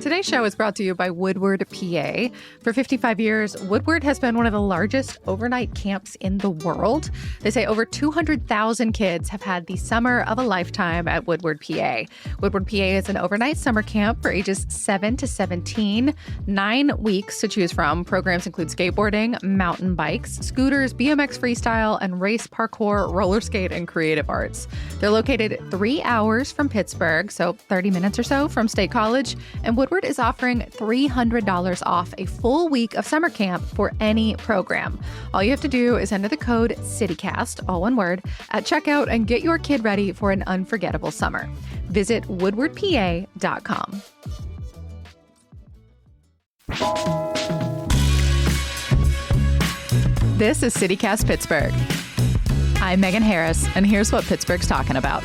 Today's show is brought to you by Woodward, PA. For 55 years, Woodward has been one of the largest overnight camps in the world. They say over 200,000 kids have had the summer of a lifetime at Woodward, PA. Woodward, PA is an overnight summer camp for ages 7 to 17, 9 weeks to choose from. Programs include skateboarding, mountain bikes, scooters, BMX freestyle, and race parkour, roller skate, and creative arts. They're located 3 hours from Pittsburgh, so 30 minutes or so from State College, and Woodward is offering $300 off a full week of summer camp for any program. All you have to do is enter the code CITYCAST, all one word, at checkout and get your kid ready for an unforgettable summer. Visit woodwardpa.com. This is CityCast Pittsburgh. I'm Megan Harris, and here's what Pittsburgh's talking about.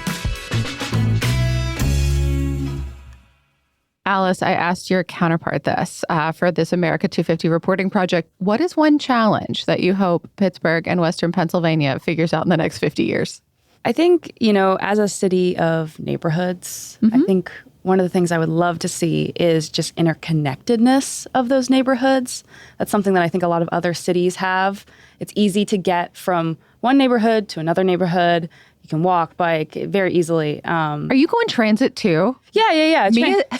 Alice, I asked your counterpart this for this America 250 reporting project. What is one challenge that you hope Pittsburgh and Western Pennsylvania figures out in the next 50 years? I think, as a city of neighborhoods, I think one of the things I would love to see is just interconnectedness of those neighborhoods. That's something that I think a lot of other cities have. It's easy to get from one neighborhood to another neighborhood. You can walk, bike very easily. Are you going transit too? Yeah.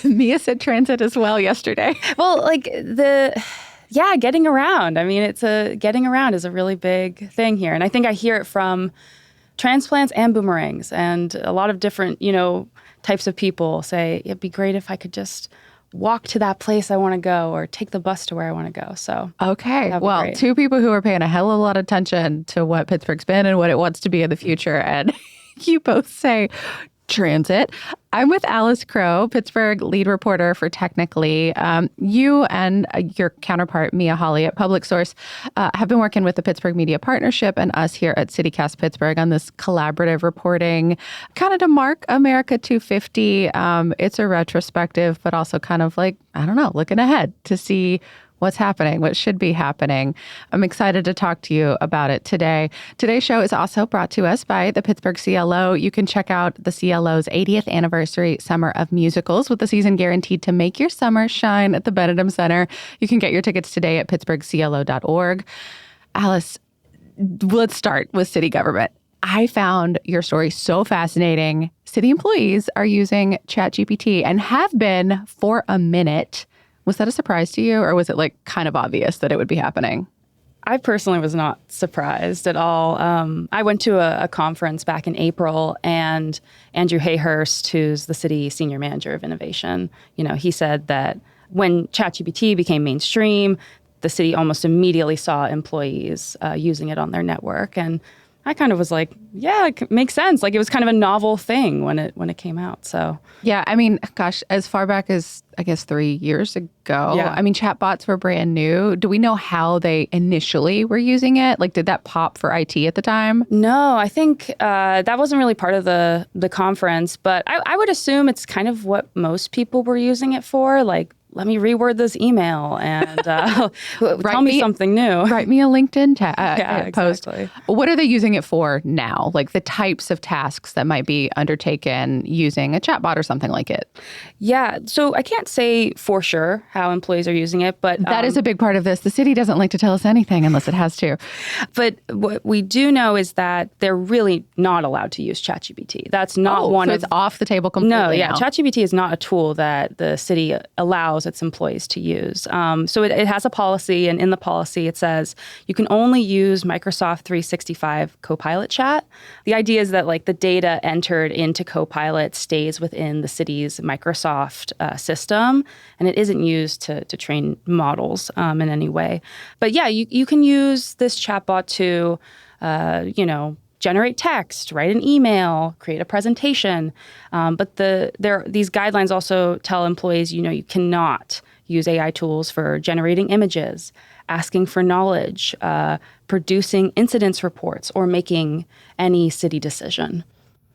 Mia said transit as well yesterday. Well, getting around. I mean, getting around is a really big thing here. And I think I hear it from transplants and boomerangs and a lot of different, types of people say, it'd be great if I could just walk to that place I want to go or take the bus to where I want to go. So, okay. Well, great. Two people who are paying a hell of a lot of attention to what Pittsburgh's been and what it wants to be in the future. And you both say transit. I'm with Alice Crow, Pittsburgh lead reporter for Technically. You and your counterpart, Mia Hawley at Public Source, have been working with the Pittsburgh Media Partnership and us here at CityCast Pittsburgh on this collaborative reporting, kind of to mark America 250. It's a retrospective, but also kind of looking ahead to see what's happening, what should be happening. I'm excited to talk to you about it today. Today's show is also brought to us by the Pittsburgh CLO. You can check out the CLO's 80th anniversary Summer of Musicals with the season guaranteed to make your summer shine at the Benedum Center. You can get your tickets today at pittsburghclo.org. Alice, let's start with city government. I found your story so fascinating. City employees are using ChatGPT and have been for a minute. Was that a surprise to you, or was it kind of obvious that it would be happening? I personally was not surprised at all. I went to a conference back in April, and Andrew Hayhurst, who's the city senior manager of innovation, he said that when ChatGPT became mainstream, the city almost immediately saw employees using it on their network. And I kind of was like, yeah, it makes sense. It was kind of a novel thing when it came out. So yeah, I mean, gosh, as far back as I guess 3 years ago. Yeah. I mean, chatbots were brand new. Do we know how they initially were using it? Did that pop for IT at the time? No, I think that wasn't really part of the conference. But I would assume it's kind of what most people were using it for. Let me reword this email and tell me something new. Write me a LinkedIn post. Exactly. What are they using it for now? The types of tasks that might be undertaken using a chatbot or something like it? Yeah. So I can't say for sure how employees are using it, but that is a big part of this. The city doesn't like to tell us anything unless it has to. But what we do know is that they're really not allowed to use ChatGPT. That's not one so of... it's off the table completely No, yeah. now. ChatGPT is not a tool that the city allows its employees to use. So it has a policy, and in the policy it says you can only use Microsoft 365 Copilot chat. The idea is that the data entered into Copilot stays within the city's Microsoft system, and it isn't used to train models in any way. But yeah, you can use this chatbot to, generate text, write an email, create a presentation. But these guidelines also tell employees, you cannot use AI tools for generating images, asking for knowledge, producing incidents reports, or making any city decision.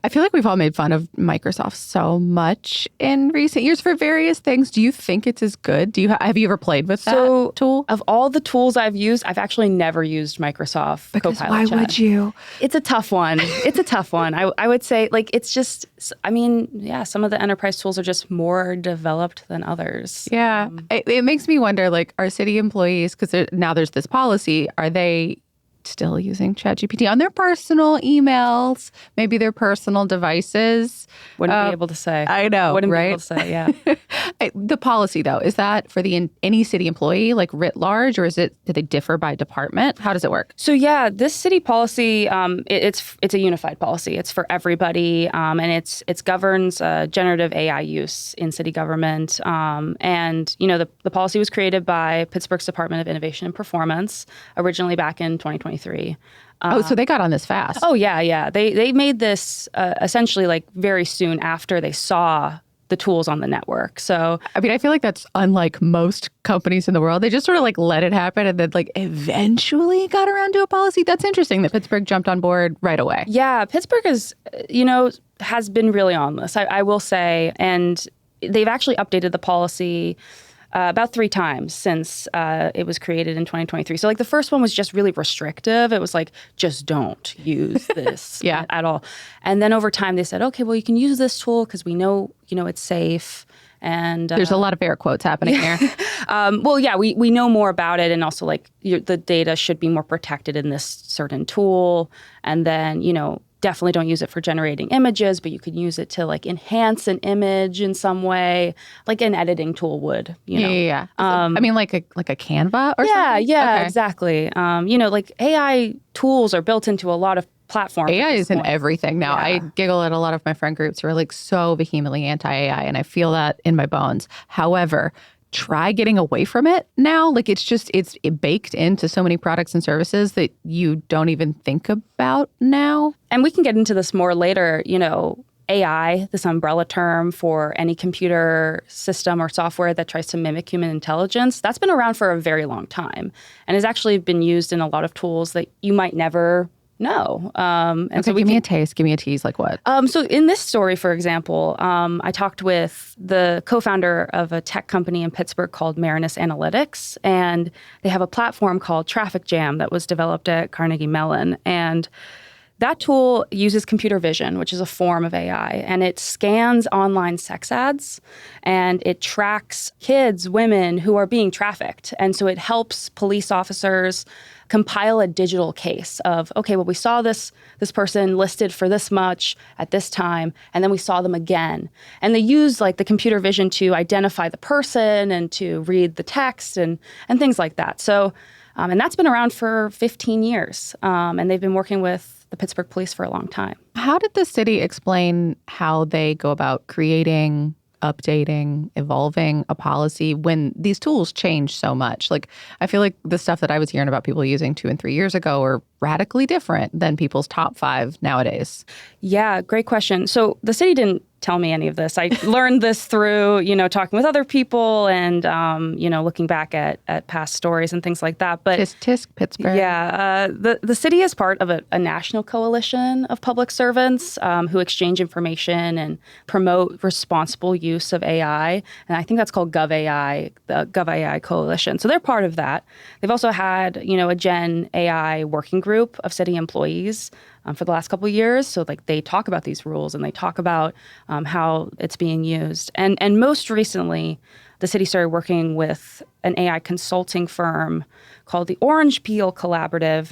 I feel like we've all made fun of Microsoft so much in recent years for various things. Do you think it's as good? Have you ever played with that tool? Of all the tools I've used, I've actually never used Microsoft Copilot why Chat. would you? It's a tough one. It's a tough one. I would say, like, it's just, I mean, yeah, some of the enterprise tools are just more developed than others. Yeah. It makes me wonder, like, are city employees, because now there's this policy, are they still using ChatGPT on their personal emails, maybe their personal devices? Wouldn't be able to say. I know, Wouldn't right? be able to say, yeah. The policy, though, is that for any city employee, like writ large, or do they differ by department? How does it work? So yeah, this city policy, it's a unified policy. It's for everybody, and it governs generative AI use in city government. And the policy was created by Pittsburgh's Department of Innovation and Performance originally back in 2023. So they got on this fast. Oh yeah. They made this essentially like very soon after they saw the tools on the network. So, I mean, I feel like that's unlike most companies in the world. They just sort of like let it happen and then like eventually got around to a policy. That's interesting that Pittsburgh jumped on board right away. Yeah, Pittsburgh has been really on this, I will say. And they've actually updated the policy about 3 times since it was created in 2023. So like the first one was just really restrictive. It was like, just don't use this at all. And then over time they said, okay, well, you can use this tool because we know, it's safe. And there's a lot of air quotes happening here. We know more about it. And also like the data should be more protected in this certain tool. And then, definitely don't use it for generating images, but you could use it to like enhance an image in some way, like an editing tool would. Yeah. I mean, like a Canva or something? Yeah, okay. Exactly. Like AI tools are built into a lot of platforms. AI is in everything now. Yeah. I giggle at a lot of my friend groups who are like so vehemently anti-AI, and I feel that in my bones. However, try getting away from it now. Like it's baked into so many products and services that you don't even think about now. And we can get into this more later, AI, this umbrella term for any computer system or software that tries to mimic human intelligence, that's been around for a very long time and has actually been used in a lot of tools that you might never know. Give me a taste. Give me a tease. Like what? So in this story, for example, I talked with the co-founder of a tech company in Pittsburgh called Marinus Analytics, and they have a platform called Traffic Jam that was developed at Carnegie Mellon. And that tool uses computer vision, which is a form of AI, and it scans online sex ads, and it tracks kids, women who are being trafficked. And so it helps police officers compile a digital case of, okay, well, we saw this person listed for this much at this time, and then we saw them again. And they use like the computer vision to identify the person and to read the text and things like that. So, and that's been around for 15 years, and they've been working with the Pittsburgh police for a long time. How did the city explain how they go about creating, updating, evolving a policy when these tools change so much? Like, I feel like the stuff that I was hearing about people using 2 and 3 years ago are radically different than people's top 5 nowadays. Yeah, great question. So the city didn't tell me any of this. I learned this through, talking with other people and, looking back at past stories and things like that. But tisk, tisk, Pittsburgh. Yeah, the city is part of a national coalition of public servants who exchange information and promote responsible use of AI. And I think that's called GovAI, the GovAI Coalition. So they're part of that. They've also had, a Gen AI working group of city employees for the last couple of years. So like they talk about these rules and they talk about how it's being used. And most recently, the city started working with an AI consulting firm called the Orange Peel Collaborative.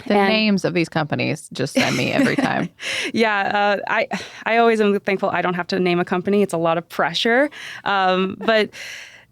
The names of these companies just send me every time. Yeah, I always am thankful I don't have to name a company. It's a lot of pressure. But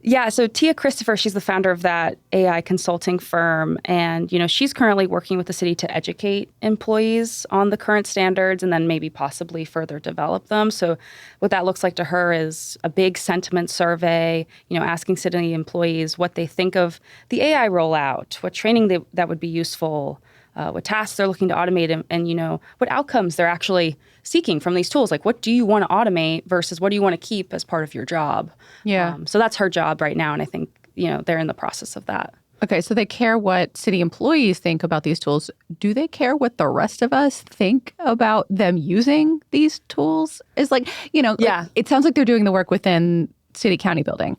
yeah, so Tia Christopher, she's the founder of that AI consulting firm. And, she's currently working with the city to educate employees on the current standards and then maybe possibly further develop them. So what that looks like to her is a big sentiment survey, asking city employees what they think of the AI rollout, what training that would be useful, what tasks they're looking to automate, and what outcomes they're actually seeking from these tools. Like, what do you want to automate versus what do you want to keep as part of your job? Yeah. So that's her job right now, and I think they're in the process of that. Okay, so they care what city employees think about these tools. Do they care what the rest of us think about them using these tools? It's like, Yeah. it sounds like they're doing the work within city county building.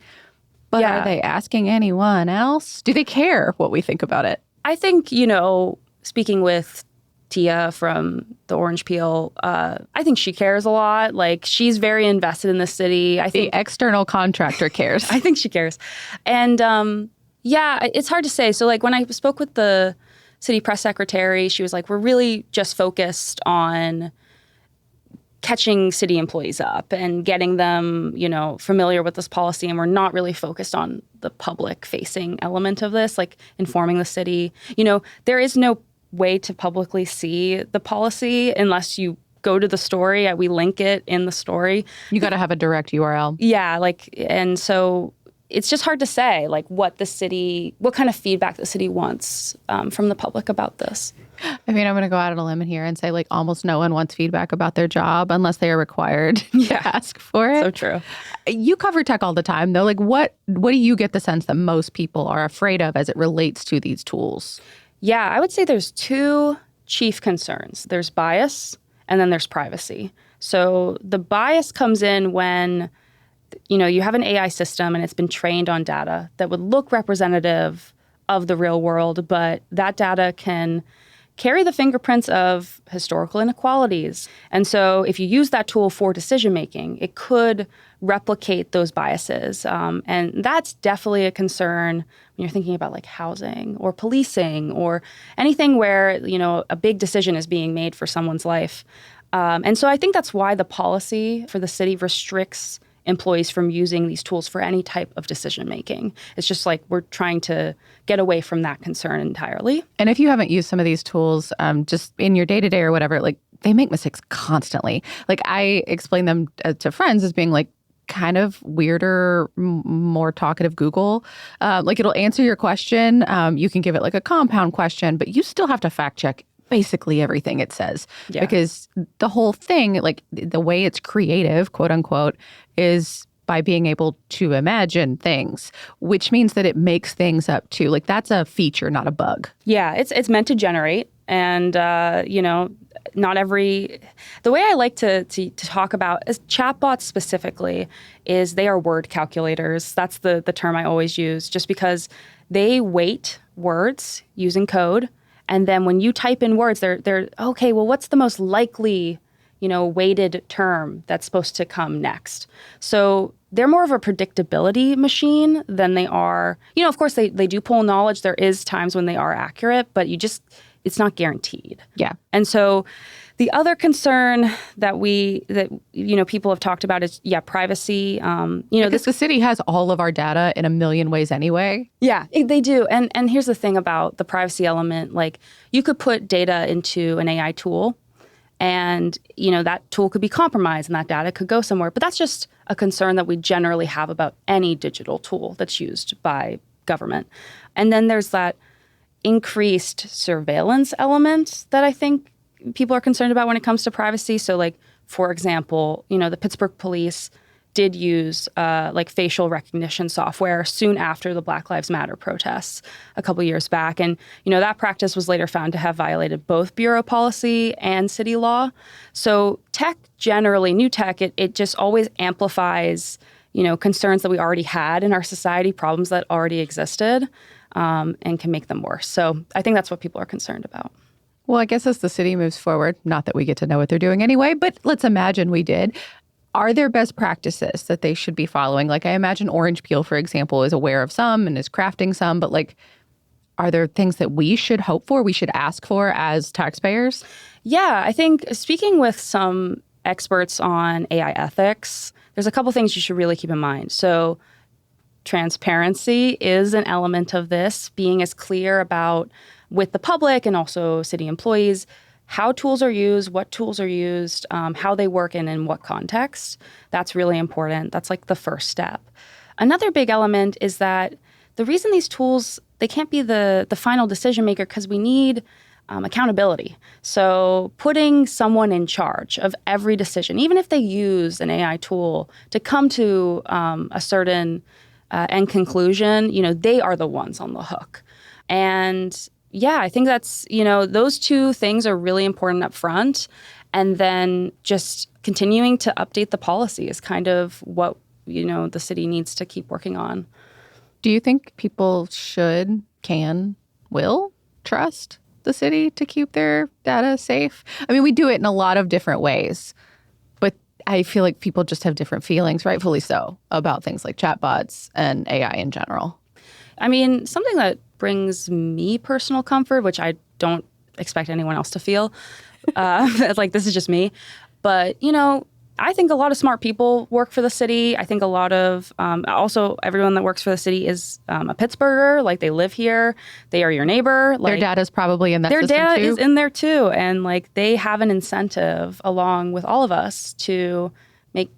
But Yeah. are they asking anyone else? Do they care what we think about it? I think, speaking with Tia from the Orange Peel, I think she cares a lot. Like, she's very invested in the city. I think the external contractor cares. I think she cares. And yeah, it's hard to say. So like when I spoke with the city press secretary, she was like, we're really just focused on catching city employees up and getting them, familiar with this policy. And we're not really focused on the public facing element of this, like informing the city. There is no way to publicly see the policy unless you go to the story. We link it in the story. You got to have a direct URL. Yeah. And so it's just hard to say, like, what kind of feedback the city wants from the public about this. I mean, I'm going to go out on a limb here and say, like, almost no one wants feedback about their job unless they are required to ask for it. So true. You cover tech all the time, though. Like, what do you get the sense that most people are afraid of as it relates to these tools? Yeah, I would say there's two chief concerns. There's bias and then there's privacy. So the bias comes in when you have an AI system and it's been trained on data that would look representative of the real world, but that data can carry the fingerprints of historical inequalities. And so if you use that tool for decision making, it could replicate those biases. And that's definitely a concern when you're thinking about like housing or policing or anything where, a big decision is being made for someone's life. And so I think that's why the policy for the city restricts employees from using these tools for any type of decision making. It's just like we're trying to get away from that concern entirely. And if you haven't used some of these tools just in your day-to-day or whatever, like they make mistakes constantly. Like I explain them to friends as being like kind of weirder, more talkative Google. Like it'll answer your question. You can give it like a compound question, but you still have to fact check basically everything it says. Yeah. Because the whole thing, like the way it's creative, quote unquote, is by being able to imagine things, which means that it makes things up too. Like that's a feature, not a bug. Yeah, it's meant to generate. And, not every... The way I like to talk about as chatbots specifically is they are word calculators. That's the term I always use, just because they weight words using code. And then when you type in words, they're okay, well, what's the most likely, weighted term that's supposed to come next? So they're more of a predictability machine than they are, of course, they do pull knowledge. There is times when they are accurate, but it's not guaranteed. Yeah. And so the other concern that people have talked about is, privacy. Because the city has all of our data in a million ways anyway. Yeah, they do. And here's the thing about the privacy element. Like you could put data into an AI tool and, that tool could be compromised and that data could go somewhere. But that's just a concern that we generally have about any digital tool that's used by government. And then there's that increased surveillance element that I think people are concerned about when it comes to privacy. So like, for example, the Pittsburgh police did use facial recognition software soon after the Black Lives Matter protests a couple years back. And, that practice was later found to have violated both bureau policy and city law. So tech generally, new tech, it just always amplifies, concerns that we already had in our society, problems that already existed, and can make them worse. So I think that's what people are concerned about. Well, I guess as the city moves forward, not that we get to know what they're doing anyway, but let's imagine we did. Are there best practices that they should be following? Like I imagine Orange Peel, for example, is aware of some and is crafting some, but like, are there things that we should hope for, we should ask for as taxpayers? Yeah, I think speaking with some experts on AI ethics, there's a couple things you should really keep in mind. So transparency is an element of this, being as clear about with the public and also city employees, how tools are used, what tools are used, how they work and in what context. That's really important. That's like the first step. Another big element is that the reason these tools, they can't be the final decision maker because we need accountability. So putting someone in charge of every decision, even if they use an AI tool to come to a certain end conclusion, they are the ones on the hook. And yeah, I think that's, those two things are really important up front. And then just continuing to update the policy is kind of what, the city needs to keep working on. Do you think people should, can, will trust the city to keep their data safe? I mean, we do it in a lot of different ways, but I feel like people just have different feelings, rightfully so, about things like chatbots and AI in general. I mean, something that brings me personal comfort, which I don't expect anyone else to feel, like this is just me. But, I think a lot of smart people work for the city. I think a lot of, also everyone that works for the city is a Pittsburgher. Like they live here. They are your neighbor. Their data's probably in that system too. Their data is in there too. And like they have an incentive along with all of us to make,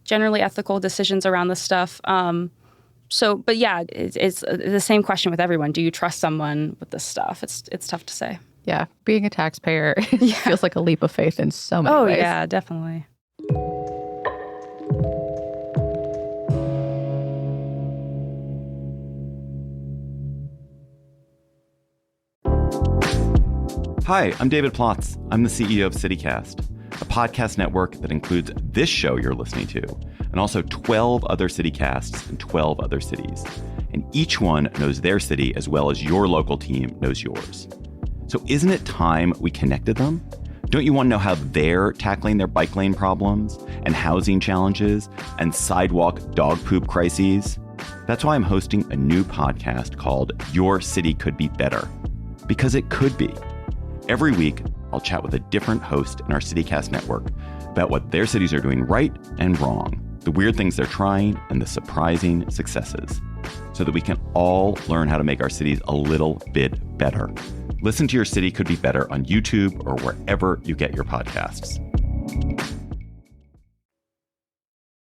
generally ethical decisions around this stuff. But yeah, it's the same question with everyone. Do you trust someone with this stuff? It's tough to say. Yeah. Being a taxpayer feels like a leap of faith in so many ways. Oh, yeah, definitely. Hi, I'm David Plotz. I'm the CEO of CityCast, a podcast network that includes this show you're listening to, and also 12 other CityCasts in 12 other cities. And each one knows their city as well as your local team knows yours. So isn't it time we connected them? Don't you want to know how they're tackling their bike lane problems and housing challenges and sidewalk dog poop crises? That's why I'm hosting a new podcast called Your City Could Be Better. Because it could be. Every week, I'll chat with a different host in our CityCast network about what their cities are doing right and wrong, the weird things they're trying, and the surprising successes, so that we can all learn how to make our cities a little bit better. Listen to Your City Could Be Better on YouTube or wherever you get your podcasts.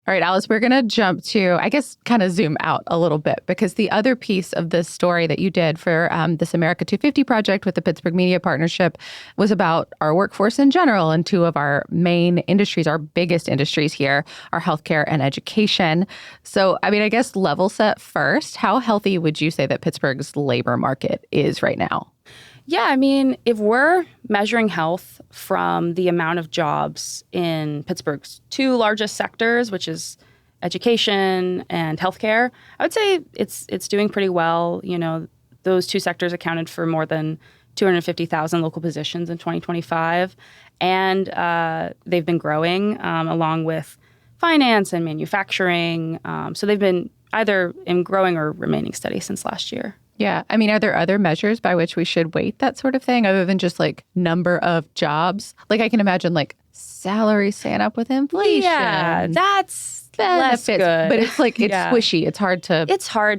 All right, Alice, we're going to jump to, I guess, kind of zoom out a little bit, because the other piece of this story that you did for this America 250 project with the Pittsburgh Media Partnership was about our workforce in general and two of our main industries, our biggest industries here, are healthcare and education. So, I mean, I guess level set first, how healthy would you say that Pittsburgh's labor market is right now? Yeah, I mean, if we're measuring health from the amount of jobs in Pittsburgh's two largest sectors, which is education and healthcare, I would say it's doing pretty well. Those two sectors accounted for more than 250,000 local positions in 2025, and they've been growing along with finance and manufacturing. So they've been either in growing or remaining steady since last year. Yeah. I mean, are there other measures by which we should weight that sort of thing other than just like number of jobs? Like I can imagine like salary staying up with inflation. Yeah, that's less good. But it's like, it's squishy. It's hard to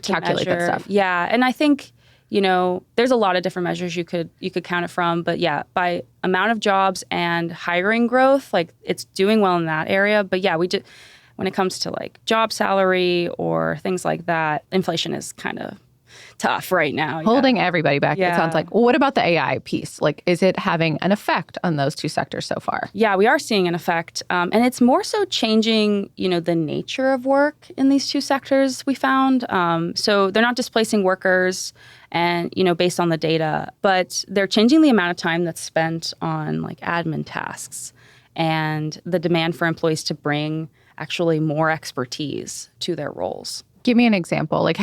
calculate measure. that stuff. Yeah. And I think, there's a lot of different measures you could count it from. But yeah, by amount of jobs and hiring growth, like it's doing well in that area. But yeah, when it comes to like job salary or things like that, inflation is kind of tough right now. Holding everybody back, it sounds like. Well, what about the AI piece? Like, is it having an effect on those two sectors so far? Yeah, we are seeing an effect. And it's more so changing, the nature of work in these two sectors, we found. So they're not displacing workers and, based on the data, but they're changing the amount of time that's spent on like admin tasks and the demand for employees to bring actually more expertise to their roles. Give me an example, like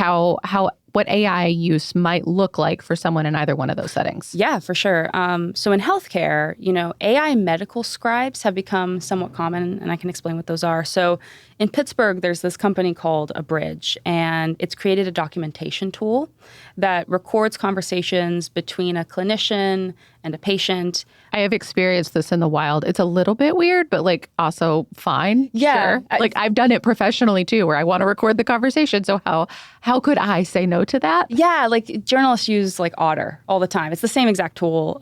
what AI use might look like for someone in either one of those settings. Yeah, for sure. So in healthcare, AI medical scribes have become somewhat common, and I can explain what those are. So in Pittsburgh, there's this company called Abridge, and it's created a documentation tool that records conversations between a clinician and a patient. I have experienced this in the wild. It's a little bit weird, but like also fine. Yeah. Sure. Like I've done it professionally too, where I want to record the conversation. So how could I say no to that? Yeah, like journalists use like Otter all the time. It's the same exact tool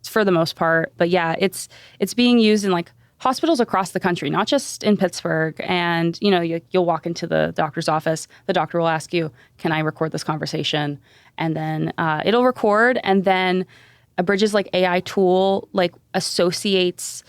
for the most part. But yeah, it's being used in like hospitals across the country, not just in Pittsburgh. And, you'll walk into the doctor's office. The doctor will ask you, can I record this conversation? And then it'll record. And then Abridge's like AI tool like associates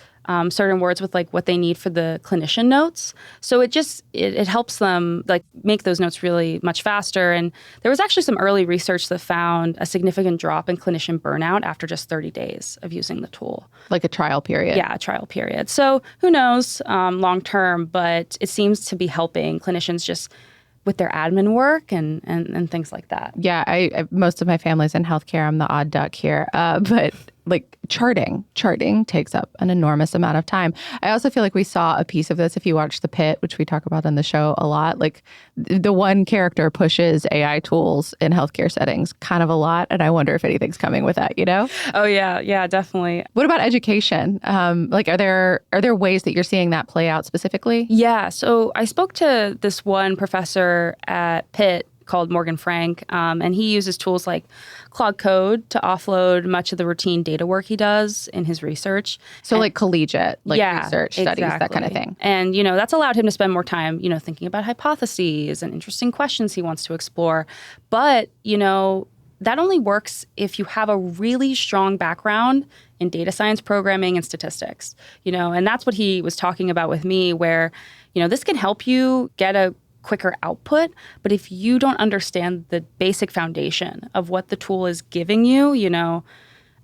certain words with like what they need for the clinician notes. So it helps them like make those notes really much faster. And there was actually some early research that found a significant drop in clinician burnout after just 30 days of using the tool. Like a trial period. Yeah, a trial period. So who knows long term, but it seems to be helping clinicians just with their admin work and things like that. Yeah, I most of my family's in healthcare. I'm the odd duck here. But like charting takes up an enormous amount of time. I also feel like we saw a piece of this if you watch The Pit, which we talk about on the show a lot. Like the one character pushes AI tools in healthcare settings kind of a lot. And I wonder if anything's coming with that, you know? Oh, yeah, definitely. What about education? Like, are there ways that you're seeing that play out specifically? Yeah, so I spoke to this one professor at Pitt called Morgan Frank, and he uses tools like Claude Code to offload much of the routine data work he does in his research. So like collegiate, like research studies, that kind of thing. And, that's allowed him to spend more time, thinking about hypotheses and interesting questions he wants to explore. But, that only works if you have a really strong background in data science programming and statistics, and that's what he was talking about with me, where, this can help you get a quicker output. But if you don't understand the basic foundation of what the tool is giving you,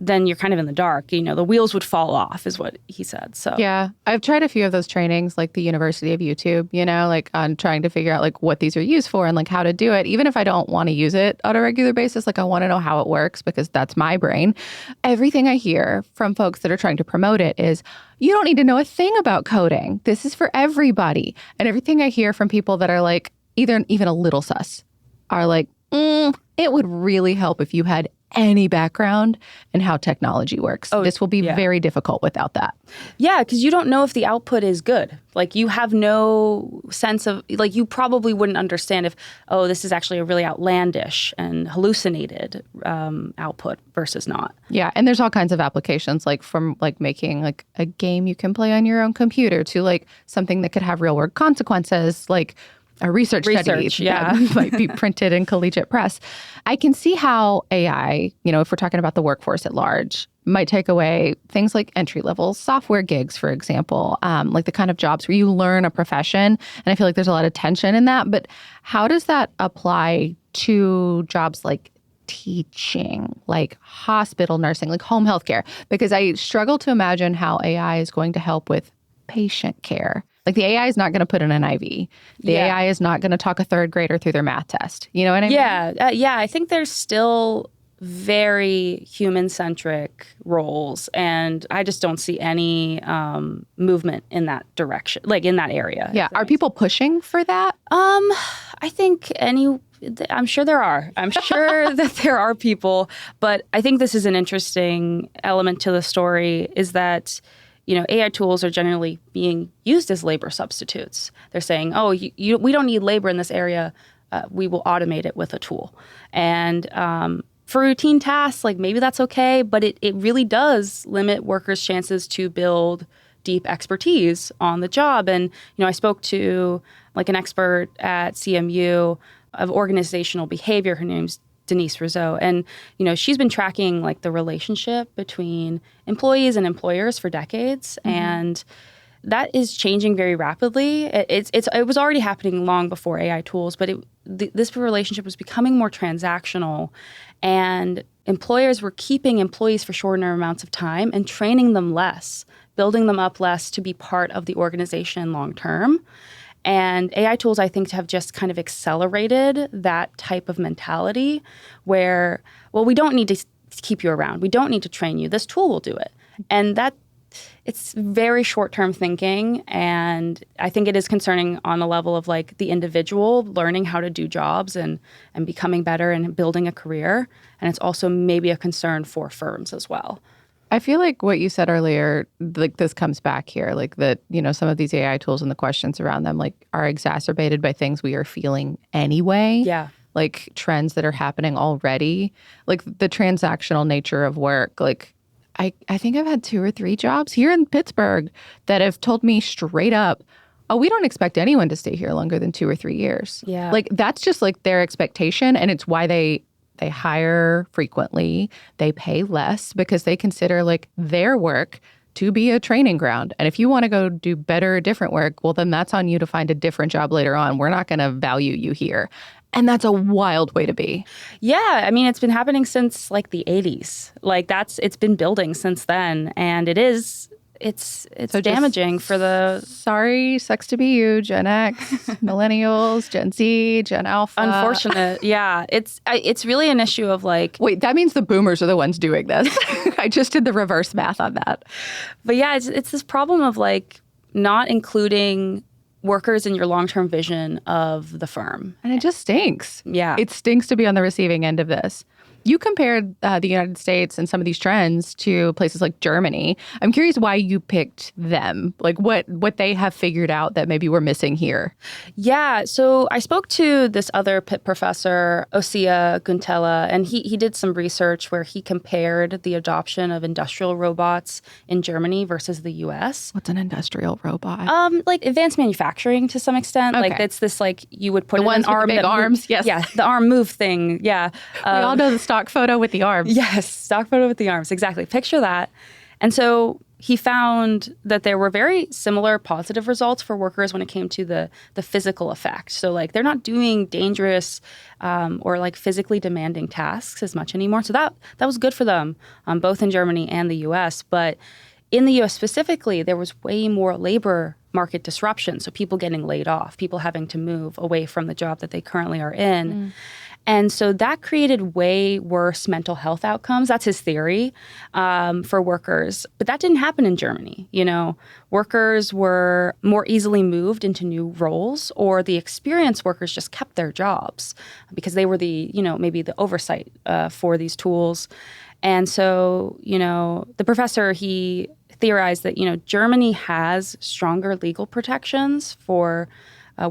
then you're kind of in the dark. The wheels would fall off is what he said. So yeah, I've tried a few of those trainings, like the University of YouTube, like on trying to figure out like what these are used for and like how to do it. Even if I don't want to use it on a regular basis, like I want to know how it works because that's my brain. Everything I hear from folks that are trying to promote it is, you don't need to know a thing about coding. This is for everybody. And everything I hear from people that are like either even a little sus are like, it would really help if you had any background in how technology works. This will be very difficult without that. Yeah, because you don't know if the output is good. Like you have no sense of, like you probably wouldn't understand if, this is actually a really outlandish and hallucinated output versus not. Yeah, and there's all kinds of applications, like from like making like a game you can play on your own computer to like something that could have real world consequences, like a research study that might be printed in collegiate press. I can see how AI, if we're talking about the workforce at large, might take away things like entry-level software gigs, for example, like the kind of jobs where you learn a profession. And I feel like there's a lot of tension in that. But how does that apply to jobs like teaching, like hospital nursing, like home healthcare? Because I struggle to imagine how AI is going to help with patient care. Like the AI is not going to put in an IV. The AI is not going to talk a third grader through their math test. You know what I mean? Yeah. I think there's still very human-centric roles, and I just don't see any movement in that direction, like in that area. Yeah. Are people pushing for that? I think I'm sure there are. I'm sure that there are people, but I think this is an interesting element to the story is that AI tools are generally being used as labor substitutes. They're saying, we don't need labor in this area. We will automate it with a tool. And for routine tasks, like maybe that's okay, but it really does limit workers' chances to build deep expertise on the job. And, I spoke to like an expert at CMU of organizational behavior. Her name's Denise Rizzo. And, she's been tracking like the relationship between employees and employers for decades. Mm-hmm. And that is changing very rapidly. It was already happening long before AI tools, but this relationship was becoming more transactional. And employers were keeping employees for shorter amounts of time and training them less, building them up less to be part of the organization long term. And AI tools, I think, have just kind of accelerated that type of mentality where, we don't need to keep you around. We don't need to train you. This tool will do it. And it's very short-term thinking. And I think it is concerning on the level of like the individual learning how to do jobs and becoming better and building a career. And it's also maybe a concern for firms as well. I feel like what you said earlier, like this comes back here, like that, some of these AI tools and the questions around them like are exacerbated by things we are feeling anyway. Yeah. Like trends that are happening already, like the transactional nature of work. Like I think I've had 2 or 3 jobs here in Pittsburgh that have told me straight up, we don't expect anyone to stay here longer than 2 or 3 years. Yeah. Like that's just like their expectation. And it's why they hire frequently, they pay less because they consider like their work to be a training ground. And if you want to go do better, different work, well, then that's on you to find a different job later on. We're not going to value you here. And that's a wild way to be. Yeah, I mean, it's been happening since like the 80s. Like it's been building since then. And it's so damaging for the... Sorry, sucks to be you, Gen X, Millennials, Gen Z, Gen Alpha. Unfortunate. Yeah. It's really an issue of like... Wait, that means the boomers are the ones doing this. I just did the reverse math on that. But yeah, it's this problem of like not including workers in your long-term vision of the firm. And it just stinks. Yeah. It stinks to be on the receiving end of this. You compared the United States and some of these trends to places like Germany. I'm curious why you picked them, like what they have figured out that maybe we're missing here. Yeah, so I spoke to this other Pitt professor, Osea Guntella, and he did some research where he compared the adoption of industrial robots in Germany versus the U.S. What's an industrial robot? Like advanced manufacturing to some extent. Okay. Like it's this like you would put the ones an arm with the big arms. Yes. Yeah, the arm move thing. Yeah. We all know the stock photo with the arms. Yes, stock photo with the arms. Exactly. Picture that. And so he found that there were very similar positive results for workers when it came to the physical effect. So like they're not doing dangerous or like physically demanding tasks as much anymore. So that was good for them, both in Germany and the U.S. But in the U.S. specifically, there was way more labor market disruption. So people getting laid off, people having to move away from the job that they currently are in. And so that created way worse mental health outcomes. That's his theory for workers. But that didn't happen in Germany. You know, workers were more easily moved into new roles, or the experienced workers just kept their jobs because they were maybe the oversight for these tools. And so, the professor, he theorized that, Germany has stronger legal protections for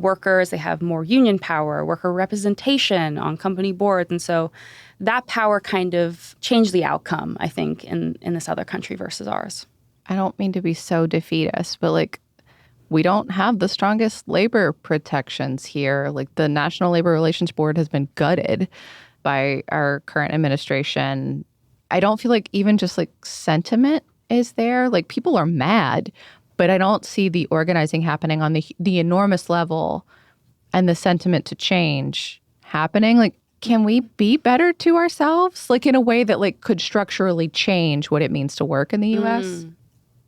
workers. They have more union power, worker representation on company boards. And so that power kind of changed the outcome, I think, in this other country versus ours. I don't mean to be so defeatist, but like we don't have the strongest labor protections here. Like the National Labor Relations Board has been gutted by our current administration. I don't feel like even just like sentiment is there. Like people are mad, but I don't see the organizing happening on the enormous level and the sentiment to change happening. Like, can we be better to ourselves? Like in a way that like could structurally change what it means to work in the U.S.?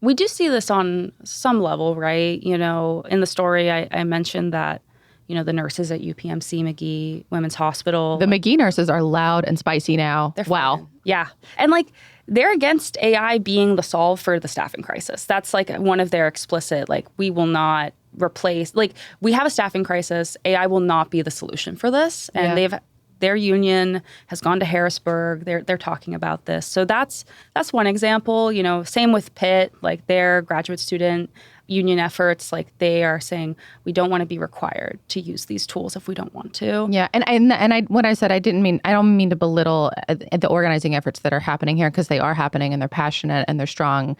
We do see this on some level, right? In the story, I mentioned that, the nurses at UPMC Magee Women's Hospital. The Magee nurses are loud and spicy now. They're wow. fun. Yeah. And like, they're against AI being the solve for the staffing crisis. That's like one of their explicit, like, we will not replace, like, we have a staffing crisis. AI will not be the solution for this. And their union has gone to Harrisburg. They're talking about this. So that's one example. Same with Pitt, like their graduate student union efforts, like they are saying we don't want to be required to use these tools if we don't want to. Yeah, and I what I said, I don't mean to belittle the organizing efforts that are happening here, because they are happening and they're passionate and they're strong.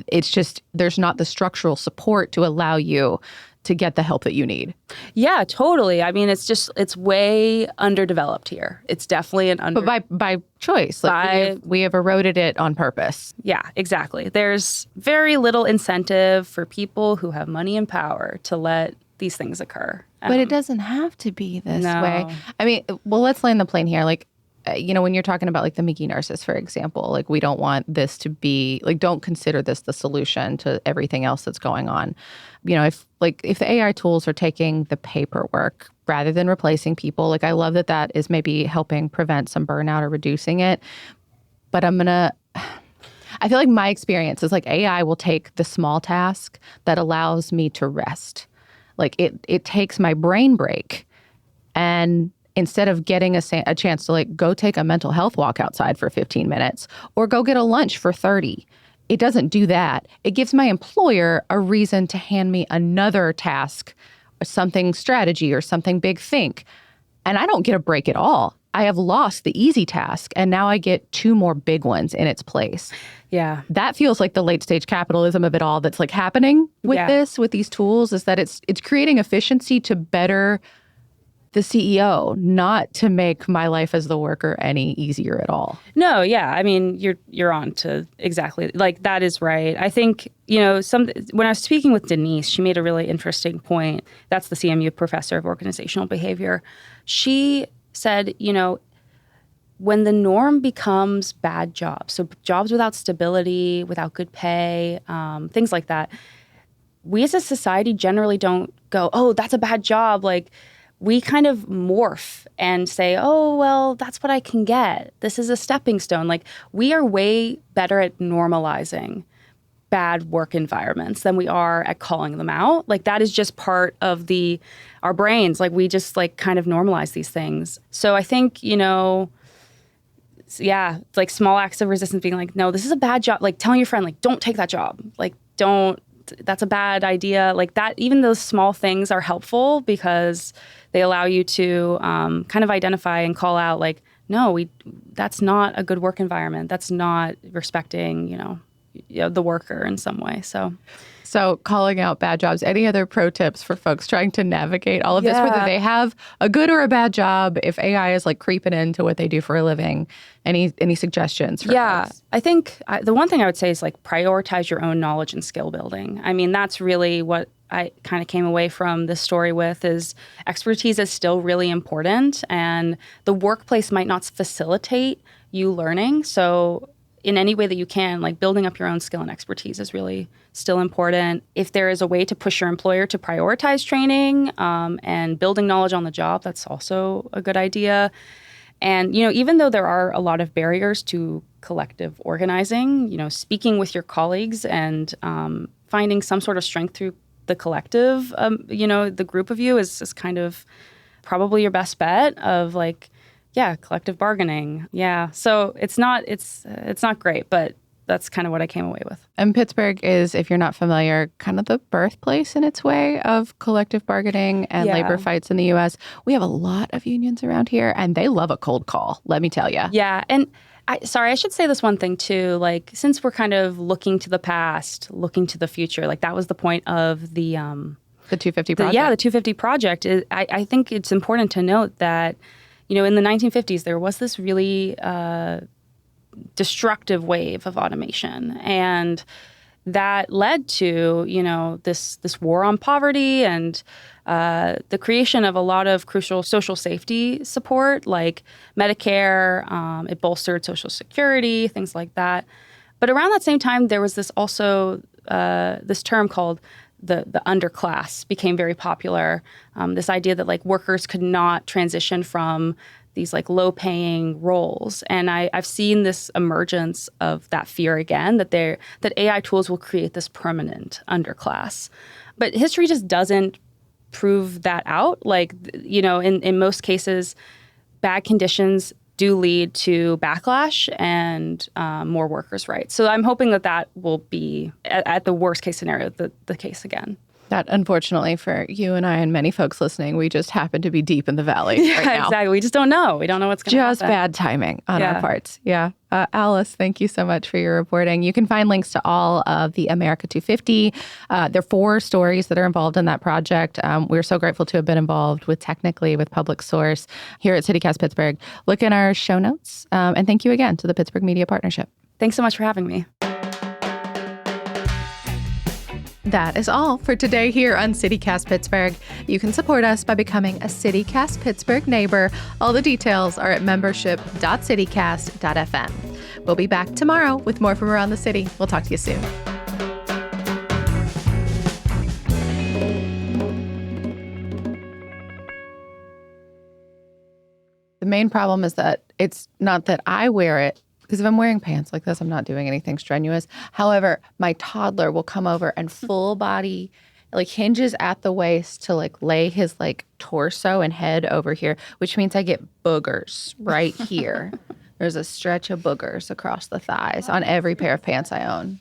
It's just there's not the structural support to allow you to get the help that you need. Yeah, totally. I mean, it's way underdeveloped here. It's definitely But by choice. Like we have eroded it on purpose. Yeah, exactly. There's very little incentive for people who have money and power to let these things occur. But it doesn't have to be this No. way. I mean, well, let's land the plane here. Like, when you're talking about like the Magee nurses, for example, like we don't want this to be like, don't consider this the solution to everything else that's going on. If the AI tools are taking the paperwork rather than replacing people, like I love that is maybe helping prevent some burnout or reducing it. But I feel like my experience is like AI will take the small task that allows me to rest. Like it takes my brain break, and instead of getting a chance to like go take a mental health walk outside for 15 minutes or go get a lunch for 30, it doesn't do that. It gives my employer a reason to hand me another task or something strategy or something big think. And I don't get a break at all. I have lost the easy task and now I get two more big ones in its place. Yeah. That feels like the late stage capitalism of it all that's like happening with Yeah. with these tools, is that it's creating efficiency to better the CEO, not to make my life as the worker any easier at all. No, yeah. I mean, you're on to exactly, like, that is right. I think, when I was speaking with Denise, she made a really interesting point. That's the CMU professor of organizational behavior. She said, when the norm becomes bad jobs, so jobs without stability, without good pay, things like that, we as a society generally don't go, oh, that's a bad job. Like, we kind of morph and say, oh, well, that's what I can get. This is a stepping stone. Like, we are way better at normalizing bad work environments than we are at calling them out. Like, that is just part of our brains. Like, we just kind of normalize these things. So I think, yeah, like small acts of resistance being like, no, this is a bad job. Like telling your friend, like, don't take that job. Like, that's a bad idea. Like that, even those small things are helpful because they allow you to kind of identify and call out like, no, that's not a good work environment. That's not respecting, the worker in some way. So calling out bad jobs. Any other pro tips for folks trying to navigate all of this, whether they have a good or a bad job, if AI is like creeping into what they do for a living? Any suggestions for folks? I think the one thing I would say is like prioritize your own knowledge and skill building. I mean, that's really what I kind of came away from this story with is expertise is still really important, and the workplace might not facilitate you learning. So in any way that you can, like building up your own skill and expertise is really still important. If there is a way to push your employer to prioritize training and building knowledge on the job, that's also a good idea. And, even though there are a lot of barriers to collective organizing, speaking with your colleagues and finding some sort of strength through the collective, the group of you is kind of probably your best bet of like, yeah, collective bargaining. Yeah. So it's not great, but that's kind of what I came away with. And Pittsburgh is, if you're not familiar, kind of the birthplace in its way of collective bargaining and labor fights in the U.S. We have a lot of unions around here, and they love a cold call, let me tell you. Yeah. And I should say this one thing too, like, since we're kind of looking to the past, looking to the future, like that was the point of the 250 project. The 250 project. I think it's important to note that, in the 1950s, there was this really destructive wave of automation. And that led to, this war on poverty and the creation of a lot of crucial social safety support, like Medicare. It bolstered Social Security, things like that. But around that same time, there was this also this term called the underclass became very popular. This idea that like workers could not transition from these like low-paying roles, and I've seen this emergence of that fear again that AI tools will create this permanent underclass. But history just doesn't prove that out. Like in most cases, bad conditions do lead to backlash and more workers' rights. So I'm hoping that will be, at the worst case scenario, the case again. That, unfortunately, for you and I and many folks listening, we just happen to be deep in the valley right now. Exactly. We just don't know. We don't know what's going to happen. Just bad timing on our parts. Yeah. Alice, thank you so much for your reporting. You can find links to all of the America 250. There are 4 stories that are involved in that project. We're so grateful to have been involved with Technically, with Public Source here at CityCast Pittsburgh. Look in our show notes. And thank you again to the Pittsburgh Media Partnership. Thanks so much for having me. That is all for today here on CityCast Pittsburgh. You can support us by becoming a CityCast Pittsburgh neighbor. All the details are at membership.citycast.fm. We'll be back tomorrow with more from around the city. We'll talk to you soon. The main problem is that it's not that I wear it, because if I'm wearing pants like this, I'm not doing anything strenuous. However, my toddler will come over and full body, like hinges at the waist to like lay his like torso and head over here, which means I get boogers right here. There's a stretch of boogers across the thighs on every pair of pants I own.